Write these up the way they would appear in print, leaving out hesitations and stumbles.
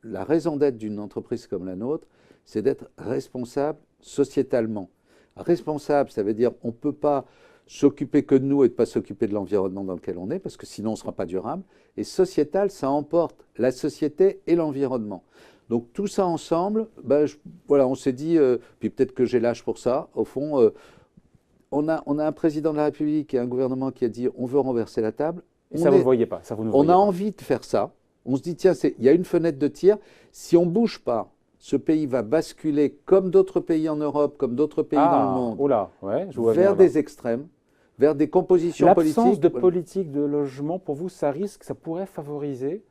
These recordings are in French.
La raison d'être d'une entreprise comme la nôtre, c'est d'être responsable sociétalement. Responsable, ça veut dire on ne peut pas s'occuper que de nous et de ne pas s'occuper de l'environnement dans lequel on est, parce que sinon on ne sera pas durable. Et sociétal, ça emporte la société et l'environnement. Donc tout ça ensemble, voilà, on s'est dit, puis peut-être que j'ai l'âge pour ça, au fond, on a un président de la République et un gouvernement qui a dit on veut renverser la table. Et ça, vous ne voyez pas, ça vous ne voyez On a pas. envie de faire ça. On se dit, tiens, il y a une fenêtre de tir. Si on ne bouge pas, ce pays va basculer, comme d'autres pays en Europe, comme d'autres pays dans le monde, vers des extrêmes, vers des compositions politiques. L'absence de politique de logement, pour vous, ça pourrait favoriser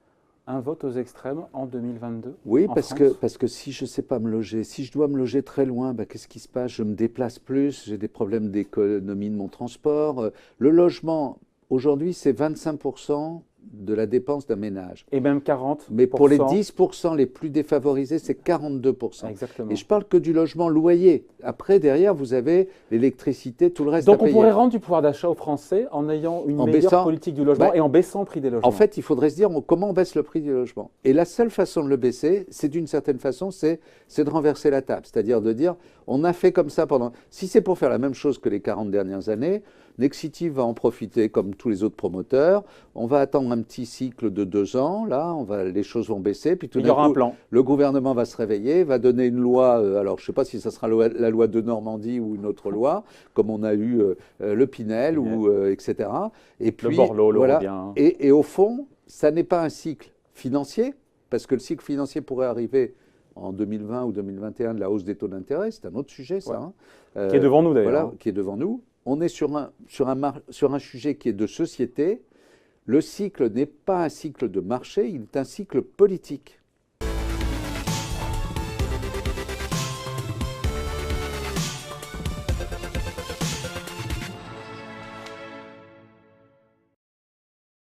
un vote aux extrêmes en 2022? Oui, parce que si je ne sais pas me loger, si je dois me loger très loin, qu'est-ce qui se passe? Je me déplace plus, j'ai des problèmes d'économie de mon transport. Le logement, aujourd'hui, c'est 25% de la dépense d'un ménage. Et même 40%. Mais pour les 10% les plus défavorisés, c'est 42%. Exactement. Et je parle que du logement loyer. Après, derrière, vous avez l'électricité, tout le reste Donc à payer. on pourrait rendre du pouvoir d'achat aux Français en ayant une meilleure politique du logement et en baissant le prix des logements. En fait, il faudrait se dire comment on baisse le prix du logement. Et la seule façon de le baisser, c'est d'une certaine façon, c'est de renverser la table. C'est-à-dire de dire, on a fait comme ça pendant... Si c'est pour faire la même chose que les 40 dernières années, Nexity va en profiter comme tous les autres promoteurs. On va attendre un petit cycle de 2 ans. Là, les choses vont baisser. Puis tout d'un coup, un plan. Le gouvernement va se réveiller, va donner une loi. Alors, je ne sais pas si ça sera la loi de Normandie ou une autre loi, comme on a eu le Pinel, etc. Et puis, le Borloo, voilà. bien. Et au fond, ça n'est pas un cycle financier, parce que le cycle financier pourrait arriver en 2020 ou 2021 de la hausse des taux d'intérêt. C'est un autre sujet, ça. Qui est devant nous, d'ailleurs. Voilà, qui est devant nous. On est sur un sujet qui est de société. Le cycle n'est pas un cycle de marché, il est un cycle politique.